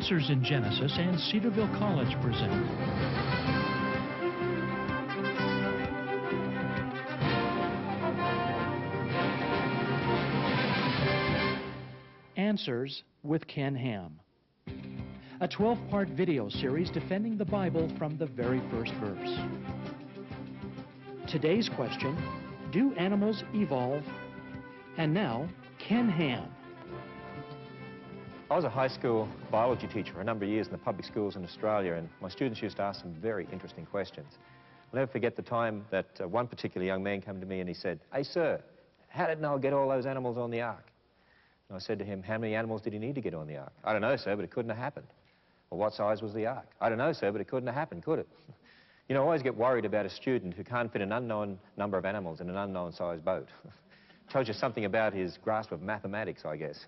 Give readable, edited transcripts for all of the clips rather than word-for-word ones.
Answers in Genesis and Cedarville College present Answers with Ken Ham, a 12-part video series defending the Bible from the very first verse. Today's question, do animals evolve? And now, Ken Ham. I was a high school biology teacher for a number of years in the public schools in Australia, and my students used to ask some very interesting questions. I'll never forget the time that one particular young man came to me and he said, "Hey, sir, how did Noah get all those animals on the ark?" And I said to him, "How many animals did he need to get on the ark?" "I don't know, sir, but it couldn't have happened." "Well, what size was the ark?" "I don't know, sir, but it couldn't have happened, could it?" You know, I always get worried about a student who can't fit an unknown number of animals in an unknown size boat. Tells you something about his grasp of mathematics, I guess.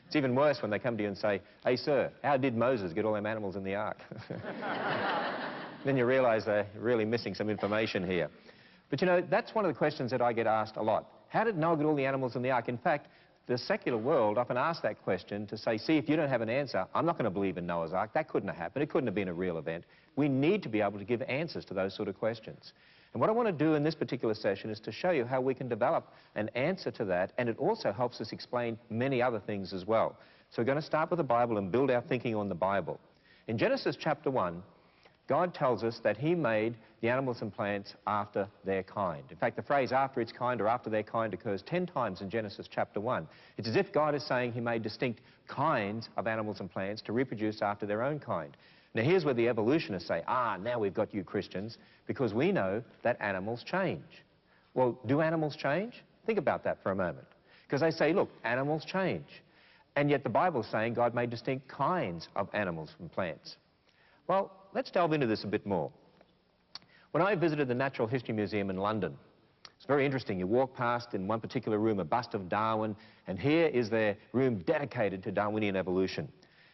It's even worse when they come to you and say, "Hey, sir, how did Moses get all them animals in the ark?" Then you realize they're really missing some information here. But you know, that's one of the questions that I get asked a lot. How did Noah get all the animals in the ark? In fact, the secular world often asks that question to say, see, if you don't have an answer, I'm not going to believe in Noah's ark. That couldn't have happened. It couldn't have been a real event. We need to be able to give answers to those sort of questions. And what I want to do in this particular session is to show you how we can develop an answer to that, and it also helps us explain many other things as well. So we're going to start with the Bible and build our thinking on the Bible. In Genesis chapter 1, God tells us that he made the animals and plants after their kind. In fact, the phrase after its kind or after their kind occurs 10 times in Genesis chapter 1. It's as if God is saying he made distinct kinds of animals and plants to reproduce after their own kind. Now here's where the evolutionists say, now we've got you Christians, because we know that animals change. Well, do animals change? Think about that for a moment. Because they say, look, animals change. And yet the Bible's saying God made distinct kinds of animals and plants. Well, let's delve into this a bit more. When I visited the Natural History Museum in London, it's very interesting. You walk past in one particular room a bust of Darwin, and here is their room dedicated to Darwinian evolution.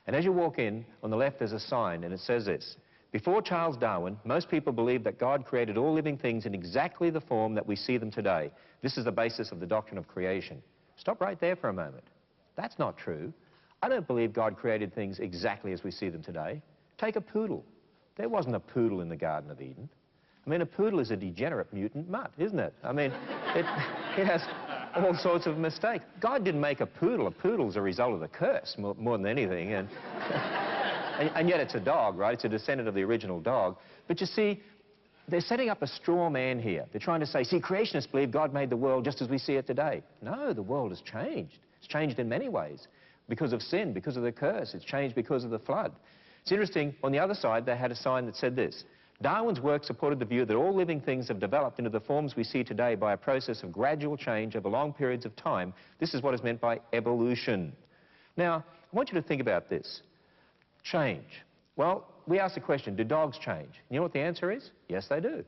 And as you walk in, on the left there's a sign, and it says this: before Charles Darwin, most people believed that God created all living things in exactly the form that we see them today. This is the basis of the doctrine of creation. Stop right there for a moment. That's not true. I don't believe God created things exactly as we see them today. Take a poodle. There wasn't a poodle in the Garden of Eden. I mean, a poodle is a degenerate mutant mutt, isn't it? I mean, it has all sorts of mistakes. God didn't make a poodle. A poodle's a result of the curse more than anything. And yet it's a dog, right? It's a descendant of the original dog. But you see, they're setting up a straw man here. They're trying to say, see, creationists believe God made the world just as we see it today. No, the world has changed. It's changed in many ways. Because of sin, because of the curse. It's changed because of the flood. It's interesting, on the other side, they had a sign that said this: Darwin's work supported the view that all living things have developed into the forms we see today by a process of gradual change over long periods of time. This is what is meant by evolution. Now, I want you to think about this. Change. Well, we ask the question, do dogs change? You know what the answer is? Yes, they do.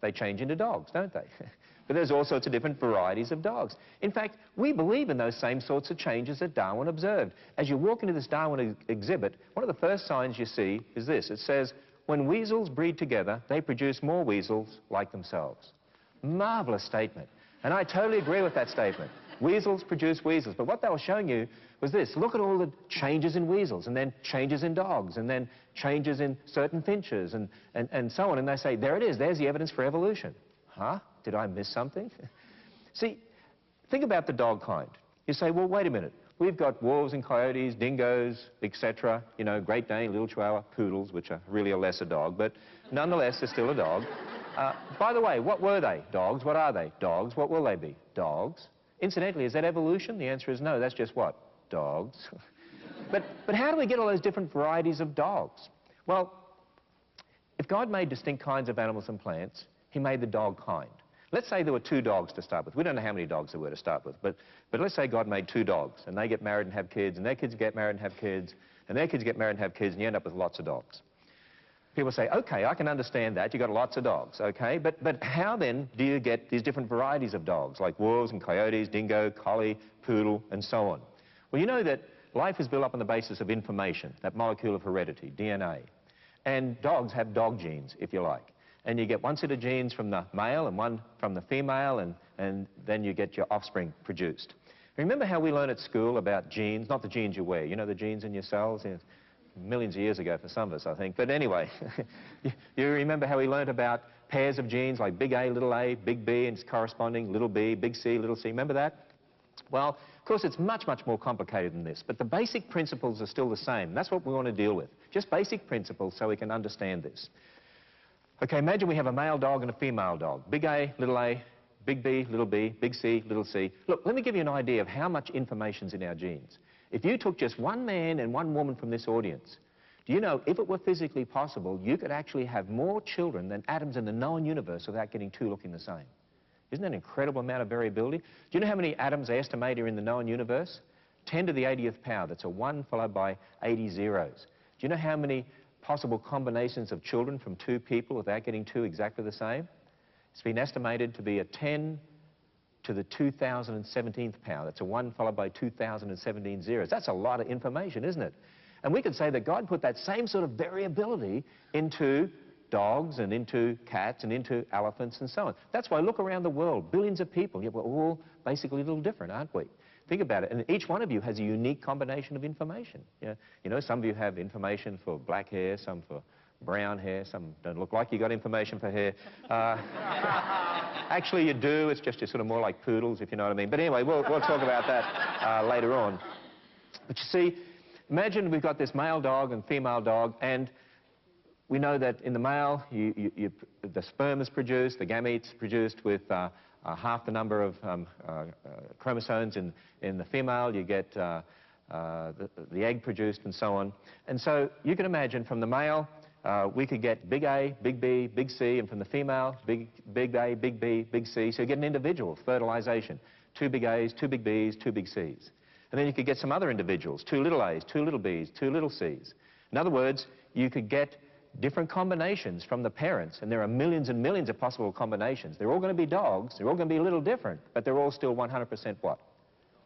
They change into dogs, don't they? But there's all sorts of different varieties of dogs. In fact, we believe in those same sorts of changes that Darwin observed. As you walk into this Darwin exhibit, one of the first signs you see is this. It says, when weasels breed together, they produce more weasels like themselves. Marvelous statement. And I totally agree with that statement. Weasels produce weasels. But what they were showing you was this. Look at all the changes in weasels, and then changes in dogs, and then changes in certain finches, and so on. And they say, there it is. There's the evidence for evolution. Huh? Did I miss something? See, think about the dog kind. You say, well, wait a minute. We've got wolves and coyotes, dingoes, etc. You know, Great Dane, Little Chihuahua, poodles, which are really a lesser dog, but nonetheless, they're still a dog. By the way, what were they? Dogs. What are they? Dogs. What will they be? Dogs. Incidentally, is that evolution? The answer is no. That's just what? Dogs. But how do we get all those different varieties of dogs? Well, if God made distinct kinds of animals and plants, he made the dog kind. Let's say there were 2 dogs to start with. We don't know how many dogs there were to start with, but let's say God made 2 dogs, and they get married and have kids, and their kids get married and have kids, and their kids get married and have kids, and you end up with lots of dogs. People say, okay, I can understand that. You've got lots of dogs, okay? But how then do you get these different varieties of dogs, like wolves and coyotes, dingo, collie, poodle, and so on? Well, you know that life is built up on the basis of information, that molecule of heredity, DNA. And dogs have dog genes, if you like. And you get one set of genes from the male and one from the female, and then you get your offspring produced. Remember how we learn at school about genes, not the genes you wear, you know, the genes in your cells? millions of years ago for some of us, I think. But anyway, you remember how we learnt about pairs of genes like big A, big B, and its corresponding little b, big C, little c. Remember that? Well, of course, it's much, much more complicated than this, but the basic principles are still the same. That's what we want to deal with. Just basic principles so we can understand this. Okay, imagine we have a male dog and a female dog. Big A, big B, little b, big C, little c. Look, let me give you an idea of how much information's in our genes. If you took just one man and one woman from this audience, do you know, if it were physically possible, you could actually have more children than atoms in the known universe without getting two looking the same? Isn't that an incredible amount of variability? Do you know how many atoms they estimate are in the known universe? 10 to the 80th power. That's a 1 followed by 80 zeros. Do you know how many possible combinations of children from two people without getting two exactly the same? It's been estimated to be a 10 to the 2017th power. That's a 1 followed by 2017 zeros. That's a lot of information, isn't it? And we could say that God put that same sort of variability into dogs and into cats and into elephants and so on. That's why look around the world, billions of people, yet we're all basically a little different, aren't we? Think about it, and each one of you has a unique combination of information. You know, some of you have information for black hair, some for brown hair, some don't look like you got information for hair. Actually, you do, it's just you're sort of more like poodles, if you know what I mean. But anyway, we'll talk about that later on. But you see, imagine we've got this male dog and female dog, and we know that in the male, the sperm is produced, the gametes produced with half the number of chromosomes in the female. You get the egg produced and so on. And so you can imagine from the male, we could get big A, big B, big C, and from the female, big A, big B, big C. So you get an individual fertilization. 2 big A's, 2 big B's, 2 big C's. And then you could get some other individuals, 2 little A's, 2 little B's, 2 little C's. In other words, you could get different combinations from the parents, and there are millions and millions of possible combinations. They're all going to be dogs, they're all going to be a little different, but they're all still 100% what?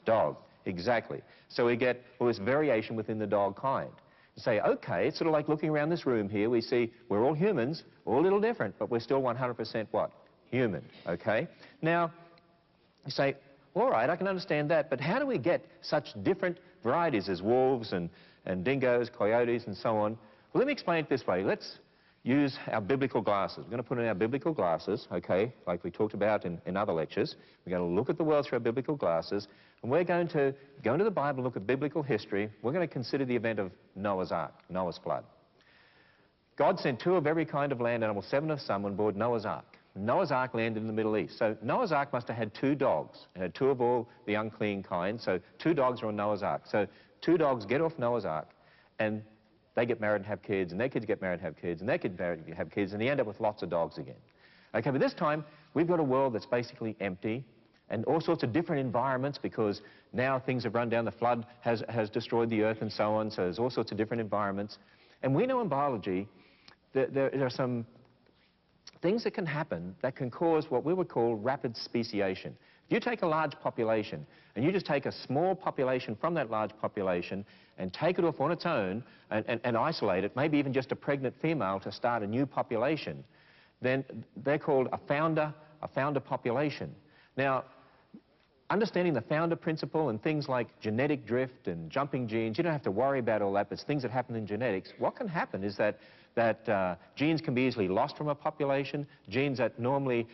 Dog. Exactly. So we get all this variation within the dog kind. You say, okay, it's sort of like looking around this room here, we see we're all humans, all a little different, but we're still 100% what? Human, okay? Now, you say, all right, I can understand that, but how do we get such different varieties as wolves and dingoes, coyotes, and so on? Well, let me explain it this way. Let's use our biblical glasses. We're going to put in our biblical glasses, okay, like we talked about in other lectures. We're going to look at the world through our biblical glasses, and we're going to go into the Bible and look at biblical history. We're going to consider the event of Noah's Ark, Noah's flood. God sent 2 of every kind of land animal, 7 of some, on board Noah's Ark. Noah's Ark landed in the Middle East. So Noah's Ark must have had 2 dogs. It had 2 of all the unclean kind, so 2 dogs are on Noah's Ark. So 2 dogs get off Noah's Ark, and they get married and have kids, and their kids get married and have kids, and their kids married and have kids, and they end up with lots of dogs again. Okay, but this time, we've got a world that's basically empty, and all sorts of different environments, because now things have run down, the flood has destroyed the earth and so on, so there's all sorts of different environments. And we know in biology that there are some things that can happen that can cause what we would call rapid speciation. If you take a large population, and you just take a small population from that large population and take it off on its own and isolate it, maybe even just a pregnant female to start a new population, then they're called a founder population. Now, understanding the founder principle and things like genetic drift and jumping genes, you don't have to worry about all that, but it's things that happen in genetics. What can happen is that genes can be easily lost from a population. Genes that normally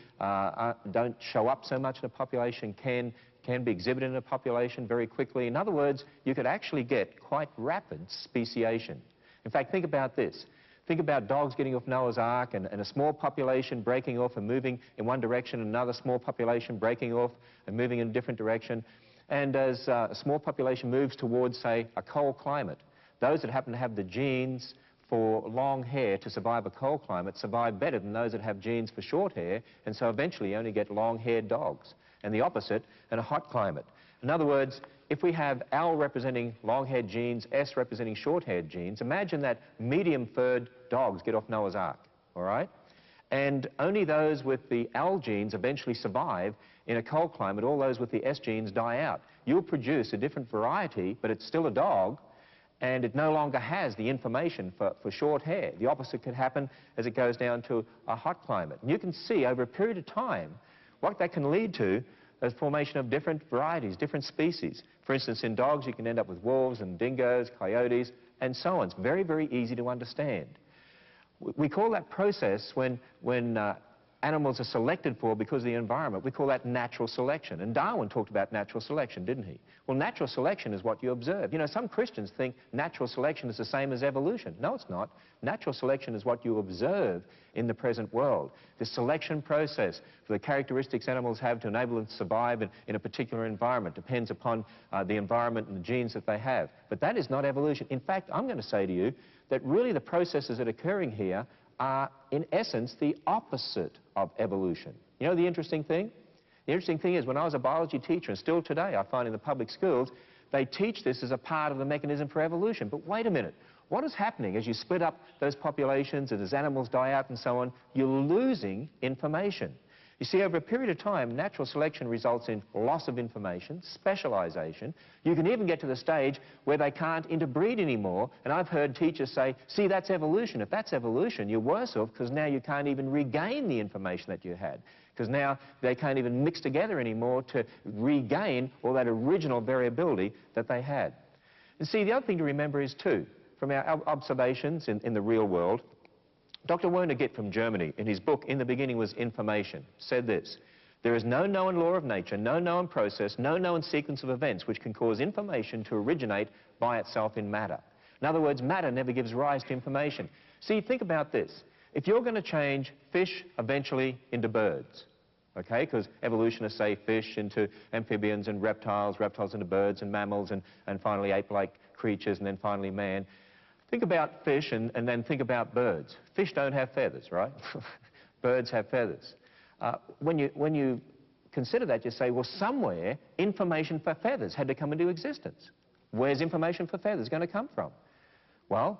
don't show up so much in a population can be exhibited in a population very quickly. In other words, you could actually get quite rapid speciation. In fact, think about this. Think about dogs getting off Noah's Ark and a small population breaking off and moving in one direction, and another small population breaking off and moving in a different direction. And as a small population moves towards, say, a cold climate, those that happen to have the genes for long hair to survive a cold climate survive better than those that have genes for short hair, and so eventually you only get long-haired dogs. And the opposite in a hot climate. In other words, if we have L representing long-haired genes, S representing short-haired genes, imagine that medium-furred dogs get off Noah's Ark, all right? And only those with the L genes eventually survive in a cold climate. All those with the S genes die out. You'll produce a different variety, but it's still a dog, and it no longer has the information for short hair. The opposite could happen as it goes down to a hot climate. And you can see over a period of time what that can lead to is formation of different varieties, different species. For instance, in dogs, you can end up with wolves and dingoes, coyotes, and so on. It's very, very easy to understand. We call that process when animals are selected for because of the environment, we call that natural selection. And Darwin talked about natural selection, didn't he? Well, natural selection is what you observe. You know, some Christians think natural selection is the same as evolution. No, it's not. Natural selection is what you observe in the present world. The selection process for the characteristics animals have to enable them to survive in a particular environment depends upon the environment and the genes that they have. But that is not evolution. In fact, I'm going to say to you that really the processes that are occurring here are, in essence, the opposite of evolution. You know the interesting thing? The interesting thing is, when I was a biology teacher, and still today I find in the public schools, they teach this as a part of the mechanism for evolution. But wait a minute. What is happening as you split up those populations and as animals die out and so on? You're losing information. You see, over a period of time, natural selection results in loss of information, specialization. You can even get to the stage where they can't interbreed anymore. And I've heard teachers say, see, that's evolution. If that's evolution, you're worse off because now you can't even regain the information that you had. Because now they can't even mix together anymore to regain all that original variability that they had. And see, the other thing to remember is, too, from our observations in the real world, Dr. Werner Gitt from Germany, in his book, In the Beginning Was Information, said this: there is no known law of nature, no known process, no known sequence of events which can cause information to originate by itself in matter. In other words, matter never gives rise to information. See, think about this. If you're going to change fish eventually into birds, okay, because evolutionists say fish into amphibians and reptiles, reptiles into birds and mammals and finally ape-like creatures and then finally man. Think about fish and then think about birds. Fish don't have feathers, right? Birds have feathers. When you consider that, you say, well, somewhere information for feathers had to come into existence. Where's information for feathers going to come from? Well,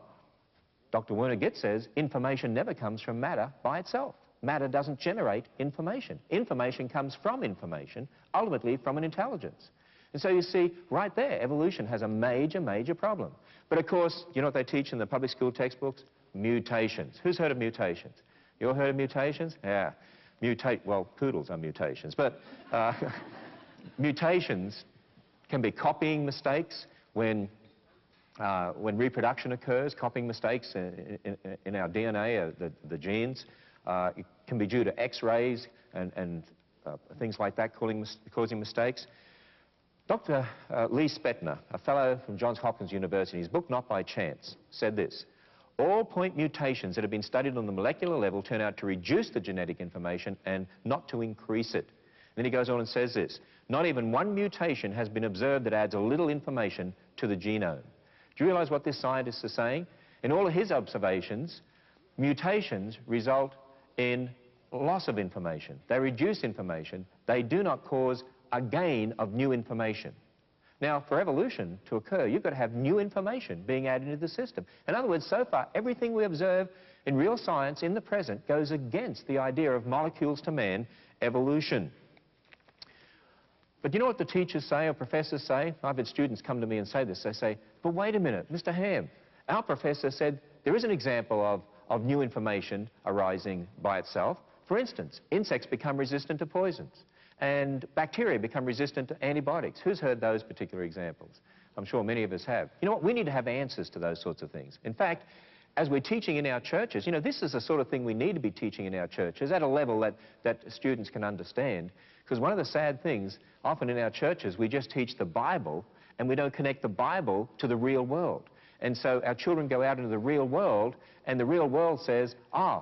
Dr. Werner Gitt says information never comes from matter by itself. Matter doesn't generate information. Information comes from information, ultimately from an intelligence. And so you see, right there, evolution has a major, major problem. But of course, you know what they teach in the public school textbooks? Mutations. Who's heard of mutations? You all heard of mutations? Yeah. Well, poodles are mutations. But mutations can be copying mistakes when reproduction occurs, copying mistakes in our DNA, the genes. It can be due to X-rays and things like that causing mistakes. Dr. Lee Spetner, a fellow from Johns Hopkins University, in his book Not by Chance, said this: all point mutations that have been studied on the molecular level turn out to reduce the genetic information and not to increase it. Then he goes on and says this: not even one mutation has been observed that adds a little information to the genome. Do you realize what this scientist is saying? In all of his observations, mutations result in loss of information. They reduce information. They do not cause a gain of new information. Now, for evolution to occur, you've got to have new information being added into the system. In other words, so far, everything we observe in real science in the present goes against the idea of molecules to man evolution. But you know what the teachers say or professors say? I've had students come to me and say this. They say, but wait a minute, Mr. Ham, our professor said there is an example of new information arising by itself. For instance, insects become resistant to poisons, and bacteria become resistant to antibiotics. Who's heard those particular examples? I'm sure many of us have. You know what? We need to have answers to those sorts of things. In fact, as we're teaching in our churches, you know, this is the sort of thing we need to be teaching in our churches at a level that students can understand. Because one of the sad things, often in our churches, we just teach the Bible and we don't connect the Bible to the real world. And so our children go out into the real world, and the real world says,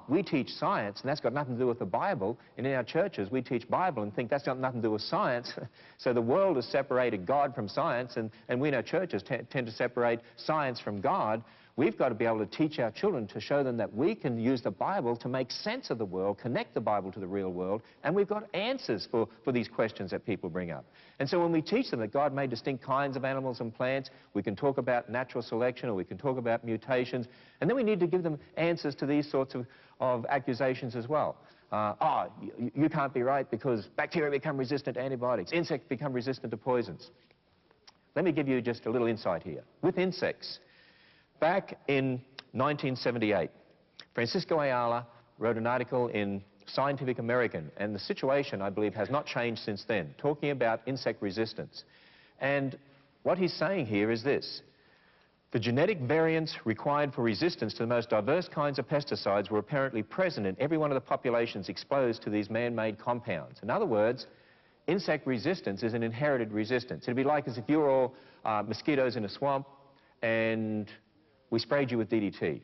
we teach science, and that's got nothing to do with the Bible. And in our churches, we teach Bible and think that's got nothing to do with science. So the world has separated God from science, and we in our churches tend to separate science from God. We've got to be able to teach our children to show them that we can use the Bible to make sense of the world, connect the Bible to the real world, and we've got answers for these questions that people bring up. And so when we teach them that God made distinct kinds of animals and plants, we can talk about natural selection or we can talk about mutations, and then we need to give them answers to these sorts of accusations as well. You can't be right because bacteria become resistant to antibiotics, insects become resistant to poisons. Let me give you just a little insight here. With insects, back in 1978, Francisco Ayala wrote an article in Scientific American, and the situation, I believe, has not changed since then, talking about insect resistance. And what he's saying here is this: The genetic variants required for resistance to the most diverse kinds of pesticides were apparently present in every one of the populations exposed to these man-made compounds. In other words, insect resistance is an inherited resistance. It'd be like as if you were all mosquitoes in a swamp and we sprayed you with DDT.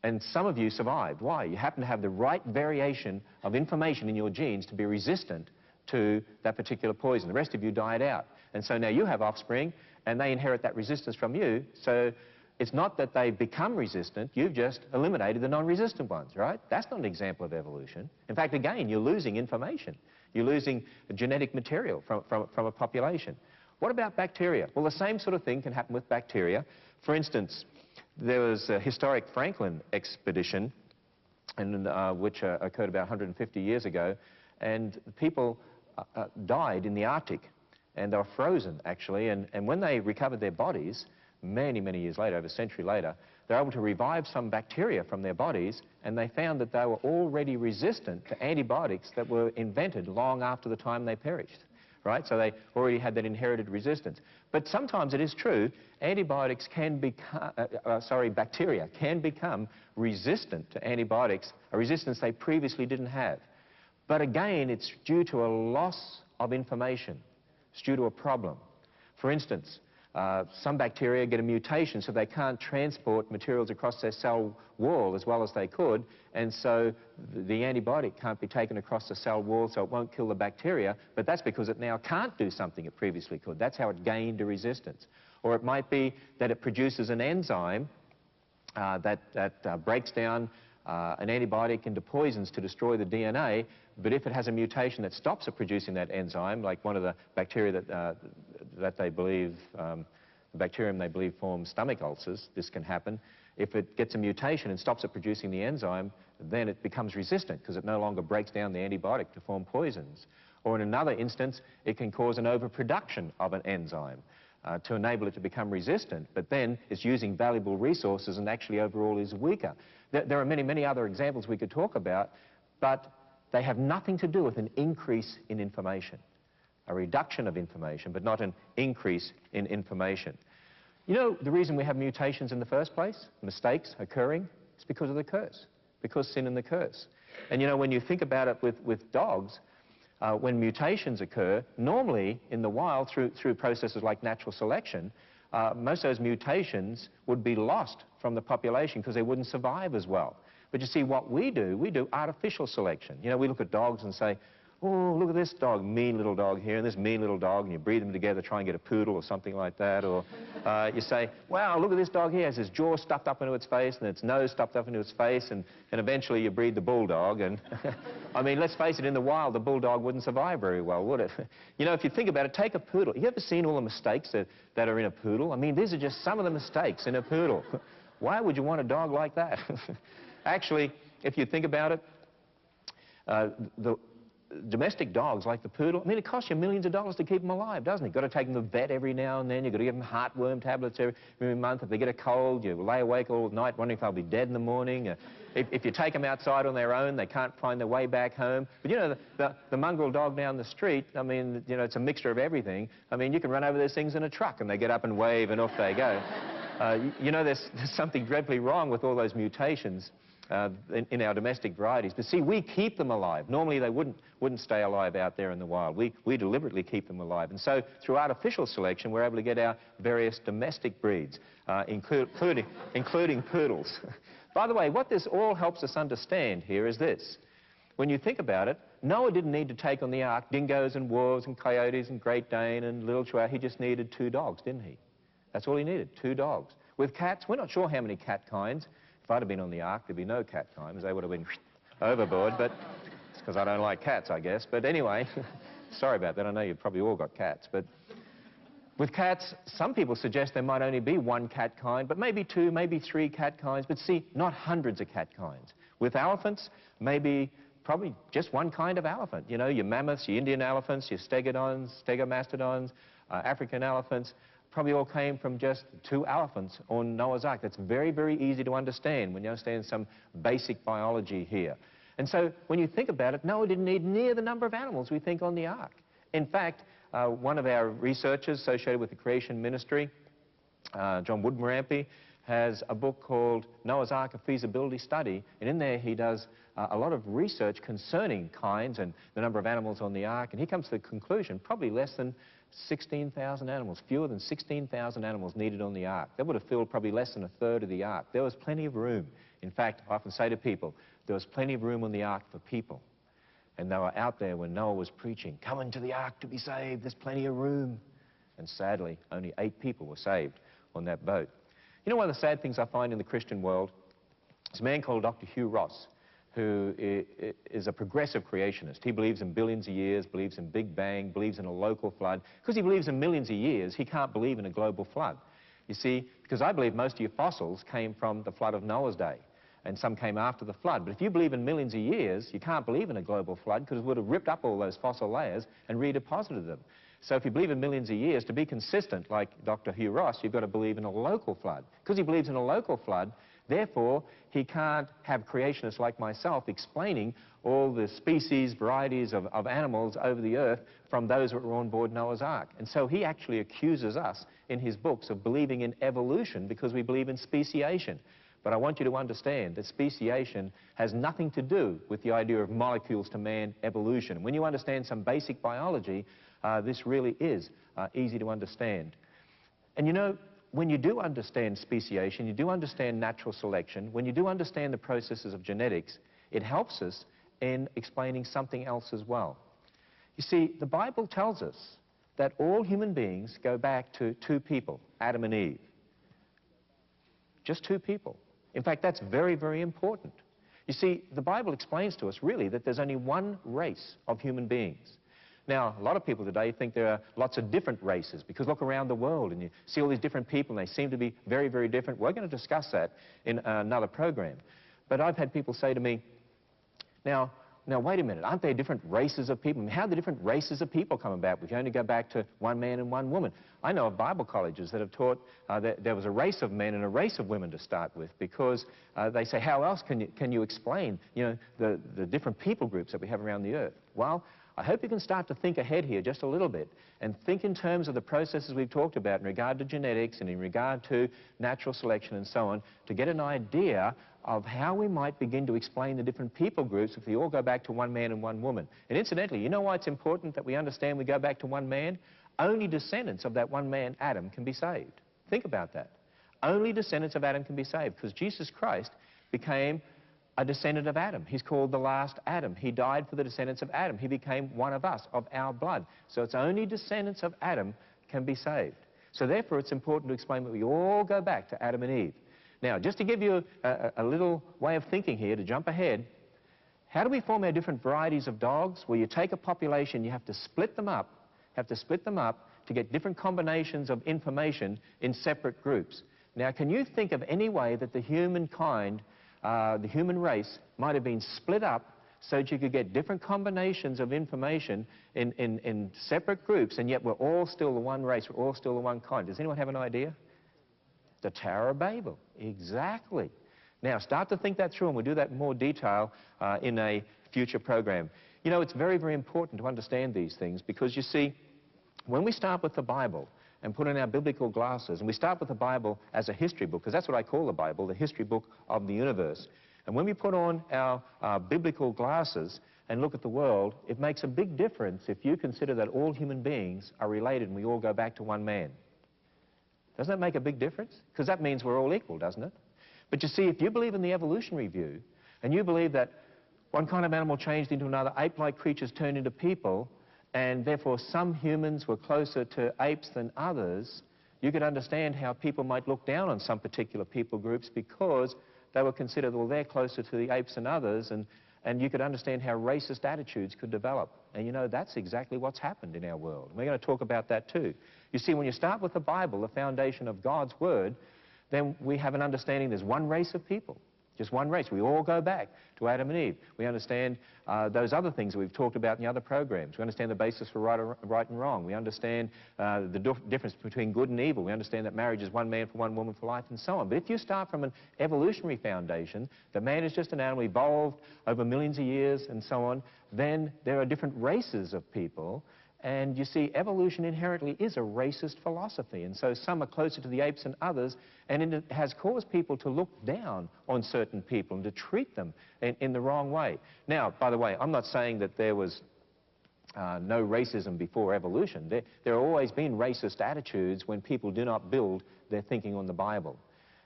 And some of you survived. Why? You happen to have the right variation of information in your genes to be resistant to that particular poison. The rest of you died out. And so now you have offspring, and they inherit that resistance from you. So it's not that they become resistant, you've just eliminated the non-resistant ones, right? That's not an example of evolution. In fact, again, you're losing information. You're losing genetic material from a population. What about bacteria? Well, the same sort of thing can happen with bacteria. For instance, there was a historic Franklin expedition, which occurred about 150 years ago, and people died in the Arctic, and they were frozen, actually, and when they recovered their bodies, many, many years later, over a century later, they were able to revive some bacteria from their bodies, and they found that they were already resistant to antibiotics that were invented long after the time they perished. Right? So they already had that inherited resistance. But sometimes it is true, antibiotics can become, bacteria can become resistant to antibiotics, a resistance they previously didn't have. But again, it's due to a loss of information. It's due to a problem. For instance, some bacteria get a mutation so they can't transport materials across their cell wall as well as they could, and so the antibiotic can't be taken across the cell wall so it won't kill the bacteria, but that's because it now can't do something it previously could. That's how it gained a resistance. Or it might be that it produces an enzyme that breaks down an antibiotic into poisons to destroy the DNA, but if it has a mutation that stops it producing that enzyme, like one of the bacteria that they believe, the bacterium they believe forms stomach ulcers, this can happen. If it gets a mutation and stops it producing the enzyme, then it becomes resistant because it no longer breaks down the antibiotic to form poisons. Or in another instance, it can cause an overproduction of an enzyme to enable it to become resistant, but then it's using valuable resources and actually overall is weaker. There are many, many other examples we could talk about, but they have nothing to do with an increase in information. A reduction of information, but not an increase in information. You know the reason we have mutations in the first place, mistakes occurring, it's because of the curse, because sin and the curse. And you know, when you think about it with dogs, when mutations occur, normally in the wild through processes like natural selection, most of those mutations would be lost from the population because they wouldn't survive as well. But you see, what we do artificial selection. You know, we look at dogs and say, oh, look at this dog, mean little dog here, and this mean little dog, and you breed them together, try and get a poodle or something like that. Or you say, wow, look at this dog here, it has his jaw stuffed up into its face and its nose stuffed up into its face, and eventually you breed the bulldog. And I mean, let's face it, in the wild, the bulldog wouldn't survive very well, would it? You know, if you think about it, take a poodle. Have you ever seen all the mistakes that are in a poodle? I mean, these are just some of the mistakes in a poodle. Why would you want a dog like that? Actually, if you think about it, the domestic dogs like the poodle, I mean, it costs you millions of dollars to keep them alive, doesn't it? You've got to take them to the vet every now and then. You've got to give them heartworm tablets every month. If they get a cold, you lay awake all night wondering if they'll be dead in the morning. If you take them outside on their own, they can't find their way back home. But, you know, the mongrel dog down the street, I mean, you know, it's a mixture of everything. I mean, you can run over those things in a truck and they get up and wave and off they go. You know, there's something dreadfully wrong with all those mutations in our domestic varieties. But see, we keep them alive. Normally they wouldn't stay alive out there in the wild. We deliberately keep them alive. And so through artificial selection, we're able to get our various domestic breeds, including poodles. By the way, what this all helps us understand here is this. When you think about it, Noah didn't need to take on the ark dingoes and wolves and coyotes and Great Dane and little chihuahua. He just needed 2 dogs, didn't he? That's all he needed, 2 dogs. With cats, we're not sure how many cat kinds. If I'd have been on the ark, there'd be no cat kinds. They would have been overboard, but it's because I don't like cats, I guess. But anyway, sorry about that. I know you've probably all got cats. But with cats, some people suggest there might only be 1 cat kind, but maybe 2, maybe 3 cat kinds. But see, not hundreds of cat kinds. With elephants, probably just 1 kind of elephant. You know, your mammoths, your Indian elephants, your stegodons, stegomastodons, African elephants, probably all came from just 2 elephants on Noah's Ark. That's very, very easy to understand when you understand some basic biology here. And so when you think about it, Noah didn't need near the number of animals we think on the Ark. In fact, one of our researchers associated with the Creation Ministry John Woodmarampy, has a book called Noah's Ark, a Feasibility Study, and in there he does a lot of research concerning kinds and the number of animals on the ark, and he comes to the conclusion probably less than 16,000 animals, fewer than 16,000 animals needed on the ark. That would have filled probably less than a third of the ark. There was plenty of room. In fact, I often say to people, there was plenty of room on the ark for people. And they were out there when Noah was preaching, come into the ark to be saved, there's plenty of room. And sadly, only 8 people were saved on that boat. You know, one of the sad things I find in the Christian world is a man called Dr. Hugh Ross, who is a progressive creationist. He believes in billions of years, believes in Big Bang, believes in a local flood. Because he believes in millions of years, he can't believe in a global flood. You see, because I believe most of your fossils came from the flood of Noah's day, and some came after the flood. But if you believe in millions of years, you can't believe in a global flood because it would have ripped up all those fossil layers and redeposited them. So if you believe in millions of years, to be consistent, like Dr. Hugh Ross, you've got to believe in a local flood. Because he believes in a local flood, therefore, he can't have creationists like myself explaining all the species, varieties of animals over the earth from those that were on board Noah's Ark. And so he actually accuses us in his books of believing in evolution because we believe in speciation. But I want you to understand that speciation has nothing to do with the idea of molecules to man evolution. When you understand some basic biology, this really is easy to understand. And you know, when you do understand speciation, you do understand natural selection, when you do understand the processes of genetics, it helps us in explaining something else as well. You see, the Bible tells us that all human beings go back to 2 people, Adam and Eve. Just 2 people. In fact, that's very, very important. You see, the Bible explains to us, really, that there's only one race of human beings. Now, a lot of people today think there are lots of different races, because look around the world and you see all these different people and they seem to be very, very different. We're going to discuss that in another program. But I've had people say to me, now wait a minute, aren't there different races of people? I mean, how do the different races of people come about if you only go back to one man and one woman? I know of Bible colleges that have taught that there was a race of men and a race of women to start with, because they say, how else can you explain, you know, the different people groups that we have around the earth? Well, I hope you can start to think ahead here just a little bit and think in terms of the processes we've talked about in regard to genetics and in regard to natural selection and so on, to get an idea of how we might begin to explain the different people groups if we all go back to one man and one woman. And incidentally, you know why it's important that we understand we go back to one man? Only descendants of that one man, Adam, can be saved. Think about that. Only descendants of Adam can be saved, because Jesus Christ became a descendant of Adam. He's called the last Adam. He died for the descendants of Adam. He became one of us, of our blood. So it's only descendants of Adam can be saved. So therefore, it's important to explain that we all go back to Adam and Eve. Now, just to give you a little way of thinking here, to jump ahead, how do we form our different varieties of dogs? Well, you take a population, you have to split them up, to get different combinations of information in separate groups. Now, can you think of any way that the humankind, the human race, might have been split up so that you could get different combinations of information in separate groups, and yet we're all still the one race, we're all still the one kind? Does anyone have an idea? The Tower of Babel. Exactly. Now, start to think that through, and we'll do that in more detail in a future program. You know, it's very, very important to understand these things, because, you see, when we start with the Bible and put on our biblical glasses, and we start with the Bible as a history book, because that's what I call the Bible, the history book of the universe. And when we put on our biblical glasses and look at the world, it makes a big difference if you consider that all human beings are related and we all go back to one man. Doesn't that make a big difference? Because that means we're all equal, doesn't it? But you see, if you believe in the evolutionary view, and you believe that one kind of animal changed into another, ape-like creatures turned into people, and therefore some humans were closer to apes than others, you could understand how people might look down on some particular people groups because they were considered, well, they're closer to the apes than others, and you could understand how racist attitudes could develop. And you know, that's exactly what's happened in our world. We're going to talk about that too. You see, when you start with the Bible, the foundation of God's Word, then we have an understanding there's one race of people. Just one race. We all go back to Adam and Eve. We understand those other things that we've talked about in the other programs. We understand the basis for right and wrong. We understand the difference between good and evil. We understand that marriage is one man for one woman for life, and so on. But if you start from an evolutionary foundation, that man is just an animal, evolved over millions of years and so on, then there are different races of people. And you see, evolution inherently is a racist philosophy, and so some are closer to the apes than others, and it has caused people to look down on certain people and to treat them in the wrong way. Now, by the way, I'm not saying that there was no racism before evolution. There have always been racist attitudes when people do not build their thinking on the Bible.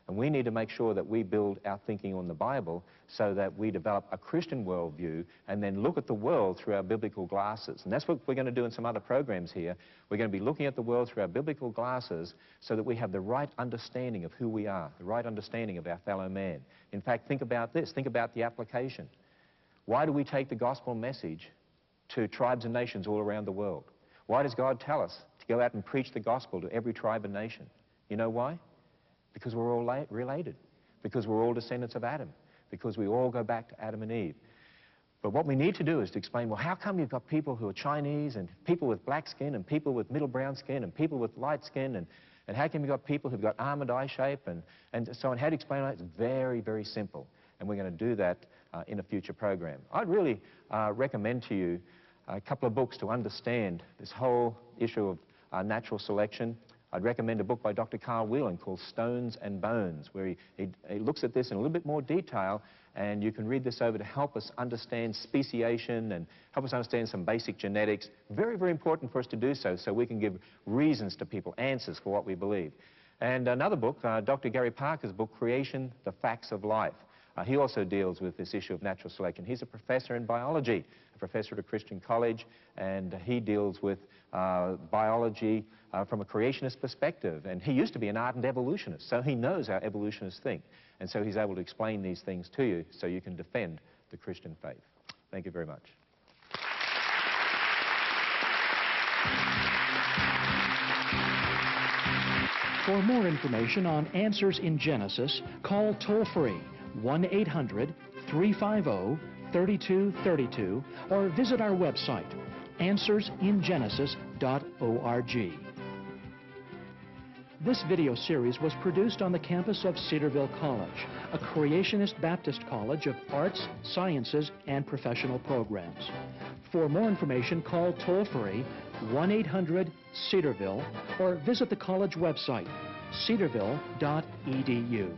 And we need to make sure that we build our thinking on the Bible so that we develop a Christian worldview and then look at the world through our biblical glasses. And that's what we're going to do in some other programs here. We're going to be looking at the world through our biblical glasses so that we have the right understanding of who we are, the right understanding of our fellow man. In fact, think about this. Think about the application. Why do we take the gospel message to tribes and nations all around the world? Why does God tell us to go out and preach the gospel to every tribe and nation? You know why? Because we're all related, because we're all descendants of Adam, because we all go back to Adam and Eve. But what we need to do is to explain, well, how come you've got people who are Chinese and people with black skin and people with middle brown skin and people with light skin and how come you've got people who've got almond eye shape and so on? How to explain that? It's very, very simple, and we're going to do that in a future program. I'd really recommend to you a couple of books to understand this whole issue of natural selection. I'd recommend a book by Dr. Carl Whelan called Stones and Bones, where he looks at this in a little bit more detail, and you can read this over to help us understand speciation and help us understand some basic genetics. Very, very important for us to do so we can give reasons to people, answers for what we believe. And another book, Dr. Gary Parker's book, Creation, The Facts of Life. He also deals with this issue of natural selection. He's a professor in biology, a professor at a Christian college, and he deals with biology from a creationist perspective. And he used to be an ardent evolutionist, so he knows how evolutionists think. And so he's able to explain these things to you so you can defend the Christian faith. Thank you very much. For more information on Answers in Genesis, call toll-free 1-800-350-3232 or visit our website, answersingenesis.org. This video series was produced on the campus of Cedarville College, a creationist Baptist college of arts, sciences, and professional programs. For more information, call toll-free 1-800-CEDARVILLE or visit the college website, cedarville.edu.